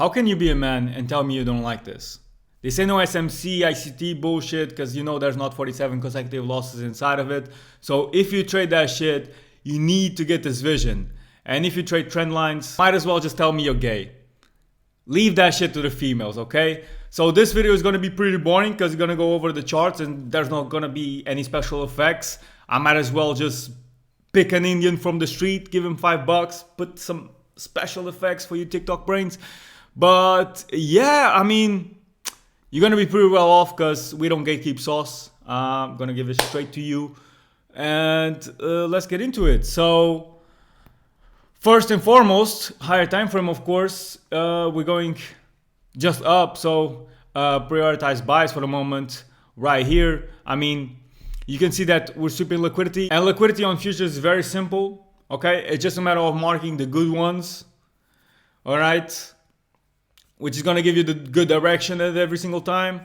How can you be a man and tell me you don't like this? They say no SMC, ICT bullshit because you know there's not 47 consecutive losses inside of it. So if you trade that shit, you need to get this vision. And if you trade trend lines, might as well just tell me you're gay. Leave that shit to the females, okay? So this video is gonna be pretty boring because it's gonna go over the charts and there's not gonna be any special effects. I might as well just pick an Indian from the street, give him $5, put some special effects for you TikTok brains. But yeah, I mean, you're gonna be pretty well off because we don't gatekeep sauce. I'm gonna give it straight to you. And let's get into it. So first and foremost, higher time frame, of course, we're going just up. So prioritize buys for the moment right here. I mean, you can see that we're sweeping liquidity, and liquidity on futures is very simple. Okay, it's just a matter of marking the good ones. All right, which is going to give you the good direction at every single time.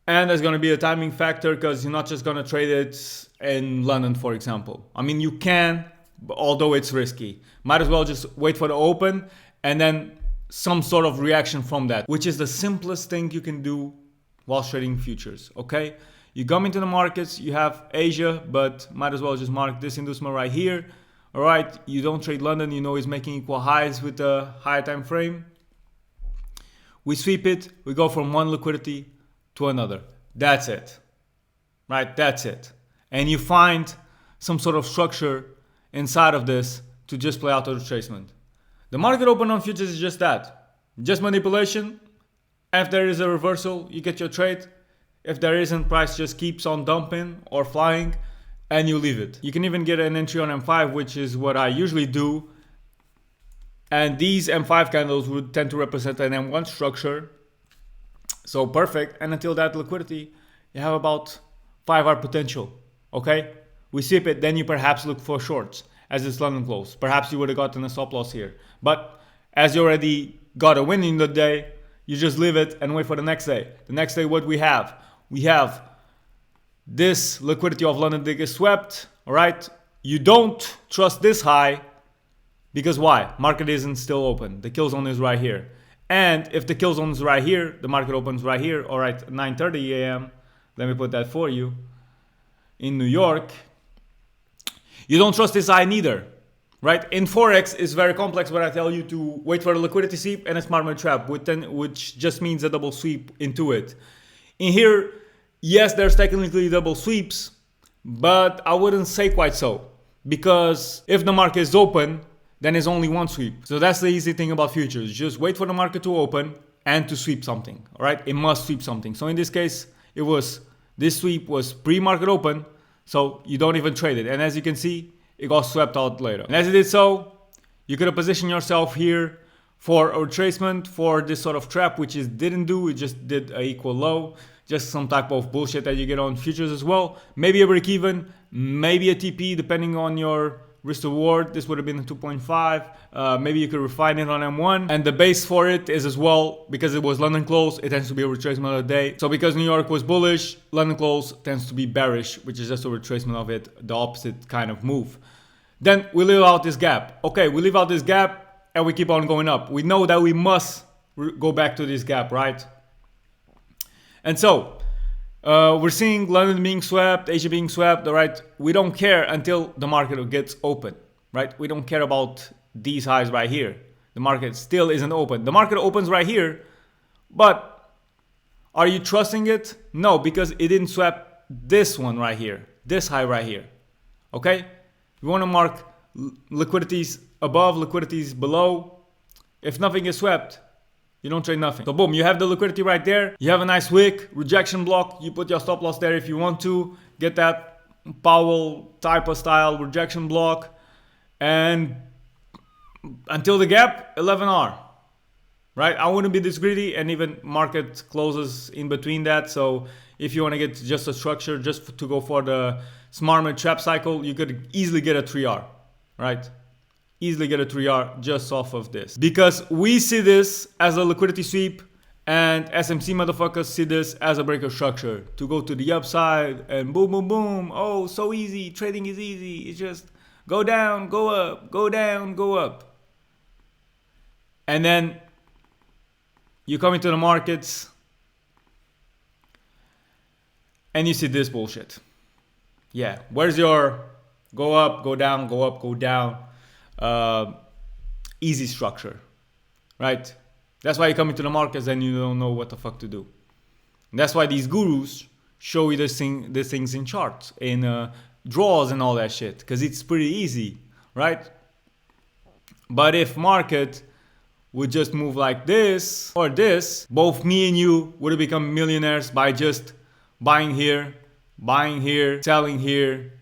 And there's going to be a timing factor because you're not just going to trade it in London, for example. I mean, you can, but although it's risky. Might as well just wait for the open and then some sort of reaction from that, which is the simplest thing you can do while trading futures, okay? You come into the markets, you have Asia, but might as well just mark this inducement right here. All right, you don't trade London, you know it's making equal highs with the higher time frame. We sweep it, we go from one liquidity to another. That's it, right? That's it. And you find some sort of structure inside of this to just play out the retracement. The market open on futures is just that. Just manipulation. If there is a reversal, you get your trade. If there isn't, price just keeps on dumping or flying and you leave it. You can even get an entry on M5, which is what I usually do. And these M5 candles would tend to represent an M1 structure. So perfect. And until that liquidity, you have about 5 hour potential. Okay? We sweep it, then you perhaps look for shorts as it's London close. Perhaps you would have gotten a stop loss here. But as you already got a win in the day, you just leave it and wait for the next day. The next day, what we have? We have this liquidity of London that gets swept. All right? You don't trust this high. Because why? Market isn't still open. The kill zone is right here. And if the kill zone is right here, the market opens right here, all right, 9:30 a.m. Let me put that for you. In New York, you don't trust this high neither, right? In Forex, it's very complex where I tell you to wait for a liquidity sweep and a smart money trap, which just means a double sweep into it. In here, yes, there's technically double sweeps, but I wouldn't say quite so. Because if the market is open, then it's only one sweep. So that's the easy thing about futures. Just wait for the market to open and to sweep something, all right? It must sweep something. So in this case, this sweep was pre-market open, so you don't even trade it. And as you can see, it got swept out later. And as it did so, you could have positioned yourself here for a retracement for this sort of trap, which it didn't do. It just did an equal low. Just some type of bullshit that you get on futures as well. Maybe a break even, maybe a TP, depending on your risk to reward. This would have been a 2.5. Maybe you could refine it on M1. And the base for it is as well, because it was London close, it tends to be a retracement of the day. So because New York was bullish, London close tends to be bearish, which is just a retracement of it, the opposite kind of move. Then we leave out this gap. Okay, we leave out this gap and we keep on going up. We know that we must go back to this gap, right? And so we're seeing London being swept, Asia being swept, all right? We don't care until the market gets open, right? We don't care about these highs right here. The market still isn't open. The market opens right here, but are you trusting it? No, because it didn't swap this one right here, this high right here, okay? We want to mark liquidities above, liquidities below. If nothing is swept, you don't trade nothing. So boom, you have the liquidity right there. You have a nice wick, rejection block. You put your stop loss there if you want to. Get that Powell type of style rejection block. And until the gap, 11 hour. Right? I wouldn't be this greedy, and even market closes in between that. So if you want to get just a structure, just to go for the smart money trap cycle, you could easily get a 3R. Right? Easily get a 3R just off of this. Because we see this as a liquidity sweep, and SMC motherfuckers see this as a breaker structure to go to the upside and boom, boom, boom. Oh, so easy. Trading is easy. It's just go down, go up, go down, go up. And then you come into the markets and you see this bullshit. Yeah, where's your go up, go down, go up, go down, easy structure, right? That's why you come into the markets and you don't know what the fuck to do. And that's why these gurus show you these things in charts, in draws and all that shit, because it's pretty easy, right? But if market would just move like this or this, both me and you would have become millionaires by just buying here, selling here,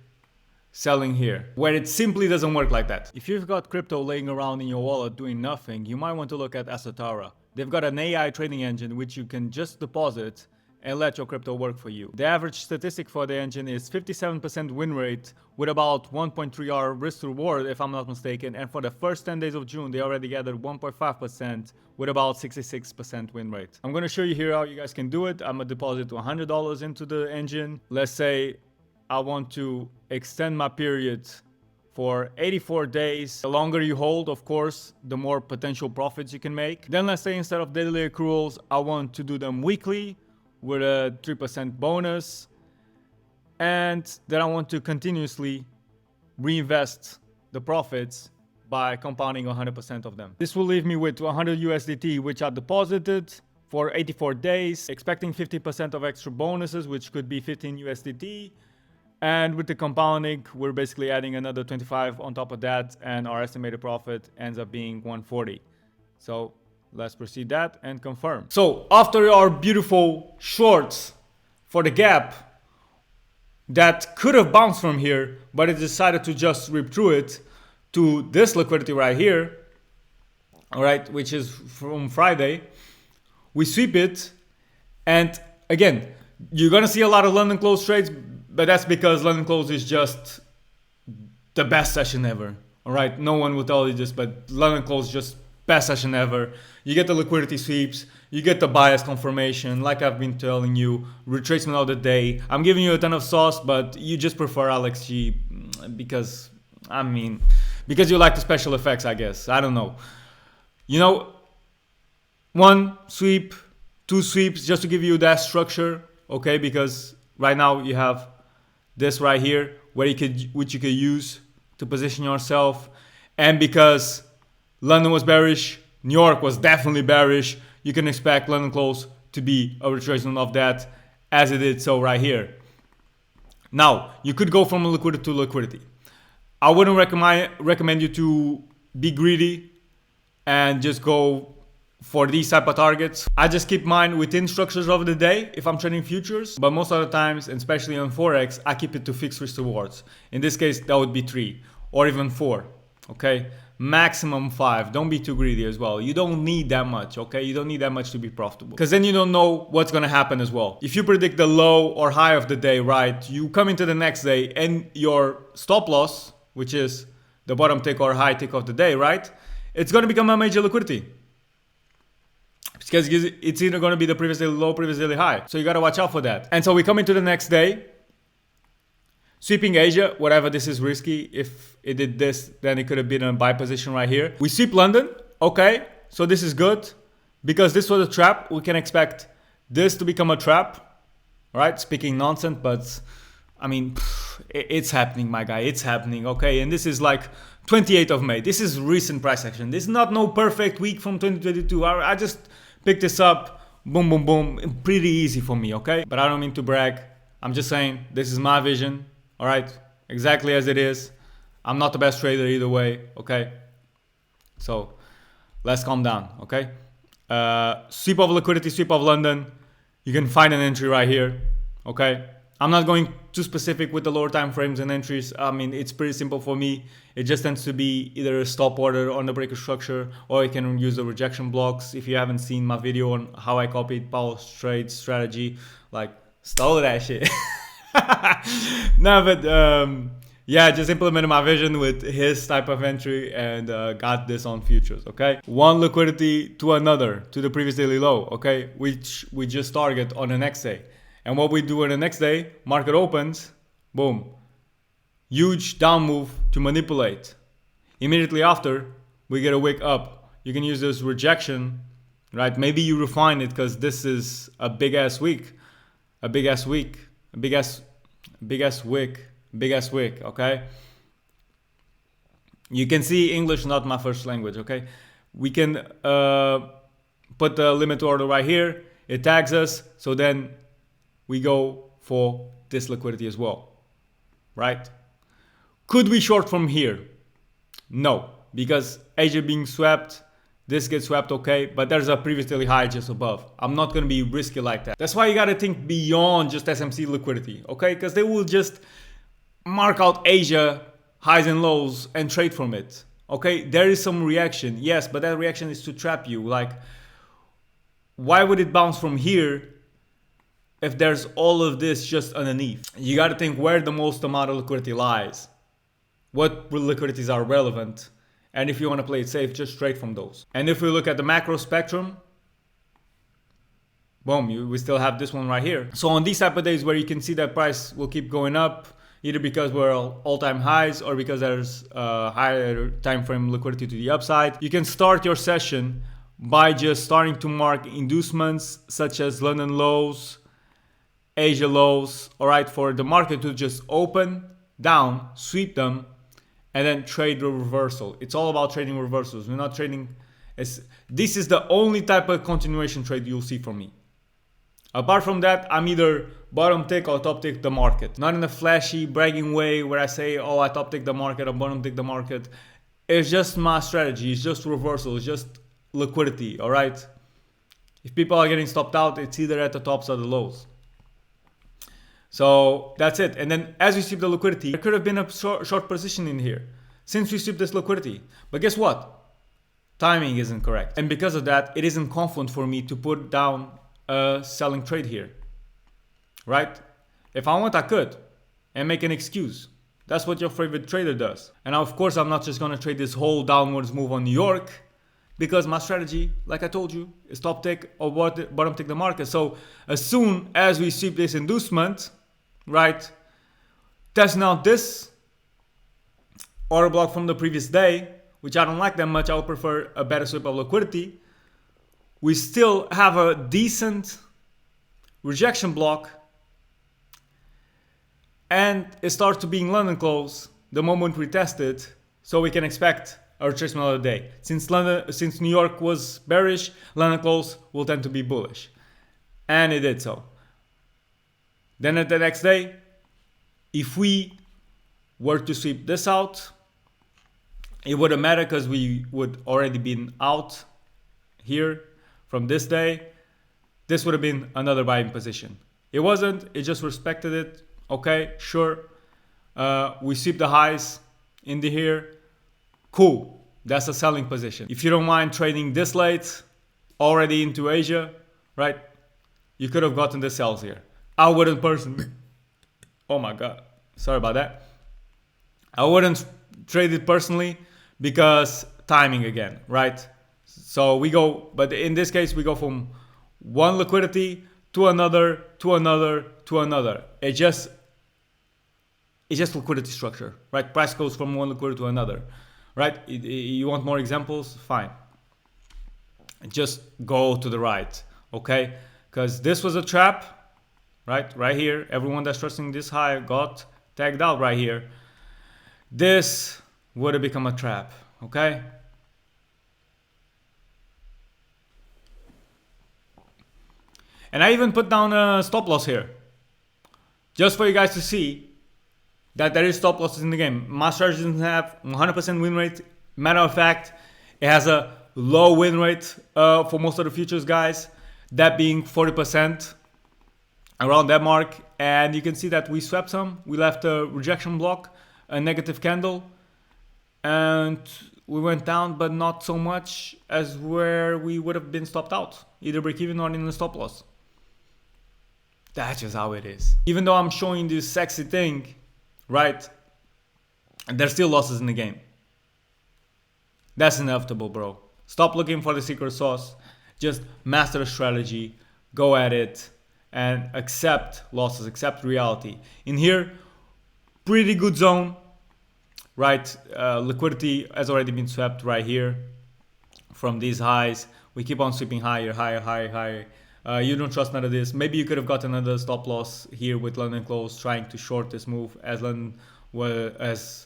selling here, where it simply doesn't work like that. If you've got crypto laying around in your wallet doing nothing, you might want to look at Assetara. They've got an AI trading engine which you can just deposit and let your crypto work for you. The average statistic for the engine is 57% win rate with about 1.3 hour risk to reward, if I'm not mistaken. And for the first 10 days of June, they already gathered 1.5% with about 66% win rate. I'm gonna show you here how you guys can do it. I'm gonna deposit $100 into the engine. Let's say I want to extend my period for 84 days. The longer you hold, of course, the more potential profits you can make. Then let's say instead of daily accruals, I want to do them weekly with a 3% bonus, and then I want to continuously reinvest the profits by compounding 100% of them. This will leave me with 100 USDT, which I deposited for 84 days, expecting 50% of extra bonuses, which could be 15 USDT. And with the compounding, we're basically adding another 25 on top of that, and our estimated profit ends up being 140. So let's proceed that and confirm. So after our beautiful shorts for the gap that could have bounced from here, but it decided to just rip through it to this liquidity right here, all right, which is from Friday, we sweep it. And again, you're gonna see a lot of London close trades, but that's because London close is just the best session ever. All right, no one will tell you this, but London close just best session ever. You get the liquidity sweeps, you get the bias confirmation, like I've been telling you, retracement of the day. I'm giving you a ton of sauce, but you just prefer Alex G because, I mean, because you like the special effects, I guess. I don't know. You know, one sweep, two sweeps, just to give you that structure, okay? Because right now you have this right here, which you could use to position yourself, and because London was bearish, New York was definitely bearish, you can expect London close to be a retracement of that, as it did so right here. Now, you could go from liquidity to liquidity. I wouldn't recommend you to be greedy and just go for these type of targets. I just keep mine within structures of the day if I'm trading futures, but most of the times, and especially on Forex, I keep it to fixed risk rewards. In this case, that would be 3 or even 4, okay? Maximum 5. Don't be too greedy as well. You don't need that much, okay? You don't need that much to be profitable, because then you don't know what's gonna happen as well. If you predict the low or high of the day, right, you come into the next day and your stop loss, which is the bottom tick or high tick of the day, right, it's gonna become a major liquidity, because it's either gonna be the previous daily low, previous daily high. So you gotta watch out for that. And so we come into the next day, sweeping Asia, whatever, this is risky. If it did this, then it could have been a buy position right here. We sweep London, okay, so this is good, because this was a trap. We can expect this to become a trap, right? Speaking nonsense, but I mean, it's happening, my guy, it's happening, okay? And this is like 28th of May. This is recent price action. This is not no perfect week from 2022. I just picked this up, boom, boom, boom, pretty easy for me, okay? But I don't mean to brag. I'm just saying, this is my vision. All right, exactly as it is. I'm not the best trader either way, okay? So let's calm down, okay? Sweep of liquidity, sweep of London. You can find an entry right here, okay? I'm not going too specific with the lower time frames and entries. I mean, it's pretty simple for me. It just tends to be either a stop order on the breaker structure, or you can use the rejection blocks. If you haven't seen my video on how I copied Paul's trade strategy, like, stole that shit. No, but yeah, just implemented my vision with his type of entry and got this on futures, okay? One liquidity to another, to the previous daily low, okay? Which we just target on the next day. And what we do on the next day, market opens, boom. Huge down move to manipulate. Immediately after, we get a wick up. You can use this rejection, right? Maybe you refine it because this is a big ass week, a big ass week, a big ass wick, okay? You can see English not my first language, okay? We can put the limit order right here. It tags us, so then we go for this liquidity as well, right? Could we short from here? No, because Asia being swept, this gets swept, okay, but there's a previous daily high just above. I'm not gonna be risky like that. That's why you gotta think beyond just SMC liquidity, okay? Because they will just mark out Asia highs and lows and trade from it, okay? There is some reaction, yes, but that reaction is to trap you. Like, why would it bounce from here if there's all of this just underneath? You gotta think where the most amount of liquidity lies. What liquidities are relevant, and if you want to play it safe, just trade from those. And if we look at the macro spectrum, boom, we still have this one right here. So on these type of days where you can see that price will keep going up, either because we're all-time highs or because there's higher time frame liquidity to the upside, you can start your session by just starting to mark inducements such as London lows, Asia lows, all right, for the market to just open down, sweep them, and then trade the reversal. It's all about trading reversals. We're not trading. This is the only type of continuation trade you'll see from me. Apart from that, I'm either bottom tick or top tick the market. Not in a flashy, bragging way where I say, oh, I top tick the market or bottom tick the market. It's just my strategy. It's just reversal. It's just liquidity, all right? If people are getting stopped out, it's either at the tops or the lows. So that's it. And then as we sweep the liquidity, there could have been a short position in here since we sweep this liquidity. But guess what? Timing isn't correct. And because of that, it isn't confident for me to put down a selling trade here, right? If I want, I could and make an excuse. That's what your favorite trader does. And of course, I'm not just going to trade this whole downwards move on New York, because my strategy, like I told you, is top tick or bottom tick the market. So as soon as we sweep this inducement, right, testing out this order block from the previous day, which I don't like that much, I would prefer a better sweep of liquidity. We still have a decent rejection block, and it starts to be in London close the moment we test it, so we can expect a retracement of the day. Since New York was bearish, London close will tend to be bullish, and it did so. Then at the next day, if we were to sweep this out, it wouldn't matter because we would already been out here from this day. This would have been another buying position. It wasn't, it just respected it. Okay, sure. We sweep the highs into here. Cool, that's a selling position. If you don't mind trading this late, already into Asia, right? You could have gotten the sells here. I wouldn't personally. Oh my God, sorry about that. I wouldn't trade it personally because timing again, right? So we go, but in this case, we go from one liquidity to another, to another, to another. It's just liquidity structure, right? Price goes from one liquidity to another, right? You want more examples? Fine. Just go to the right, okay? Because this was a trap. Right here, everyone that's trusting this high got tagged out right here. This would have become a trap, okay? And I even put down a stop loss here, just for you guys to see that there is stop losses in the game. My strategy doesn't have 100% win rate. Matter of fact, it has a low win rate for most of the futures guys, that being 40%. Around that mark, and you can see that we swept some. We left a rejection block, a negative candle, and we went down, but not so much as where we would have been stopped out, either break even or in the stop loss. That's just how it is. Even though I'm showing this sexy thing, right, there's still losses in the game. That's inevitable, bro. Stop looking for the secret sauce. Just master the strategy, go at it, and accept losses, accept reality. In here, pretty good zone, right? Liquidity has already been swept right here from these highs. We keep on sweeping higher, higher, higher, higher. You don't trust none of this. Maybe you could have gotten another stop loss here with London close, trying to short this move as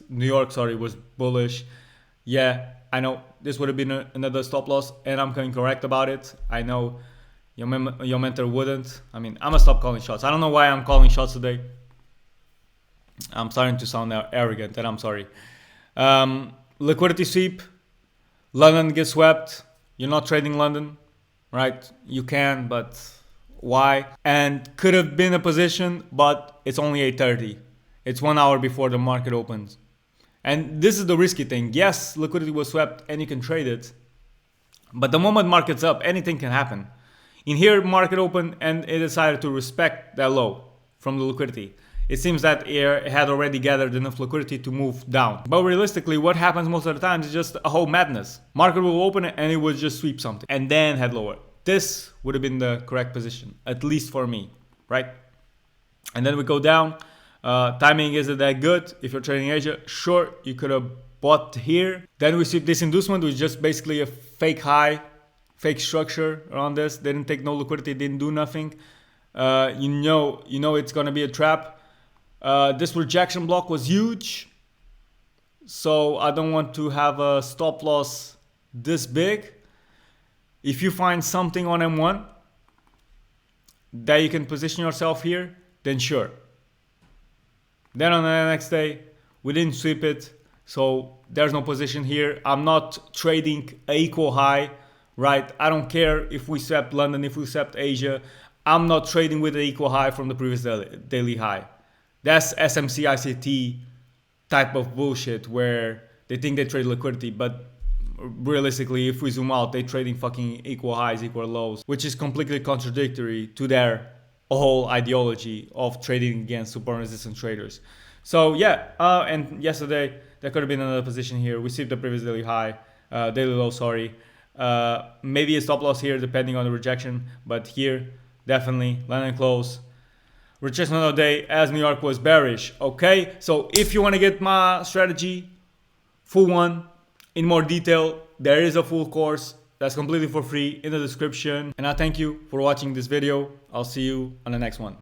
New York, sorry, was bullish. Yeah, I know this would have been another stop loss, and I'm incorrect about it. I know your mentor wouldn't. I mean, I'm gonna stop calling shots. I don't know why I'm calling shots today. I'm starting to sound arrogant, and I'm sorry. Liquidity sweep. London gets swept. You're not trading London, right? You can, but why? And could have been a position, but it's only 8:30. It's 1 hour before the market opens. And this is the risky thing. Yes, liquidity was swept and you can trade it. But the moment market's up, anything can happen. In here, market opened and it decided to respect that low from the liquidity. It seems that it had already gathered enough liquidity to move down. But realistically, what happens most of the time is just a whole madness. Market will open it and it will just sweep something and then head lower. This would have been the correct position, at least for me, right? And then we go down. Timing isn't that good. If you're trading Asia, sure, you could have bought here. Then we see this inducement, which is just basically a fake high, fake structure around this. They didn't take no liquidity, didn't do nothing. You know it's gonna be a trap. This rejection block was huge, so I don't want to have a stop loss this big. If you find something on M1 that you can position yourself here, then sure. Then on the next day, we didn't sweep it, so there's no position here. I'm not trading an equal high, right? I don't care if we swept London, if we swept Asia. I'm not trading with an equal high from the previous daily high. That's SMC ICT type of bullshit where they think they trade liquidity, but realistically, if we zoom out, they're trading fucking equal highs, equal lows, which is completely contradictory to their whole ideology of trading against super resistant traders. So yeah, and yesterday there could have been another position here. We see the previous daily high, daily low, sorry. Maybe a stop loss here depending on the rejection, but here definitely London close. Rejection of the day as New York was bearish. Okay, so if you want to get my strategy, full one, in more detail, there is a full course that's completely for free in the description. And I thank you for watching this video. I'll see you on the next one.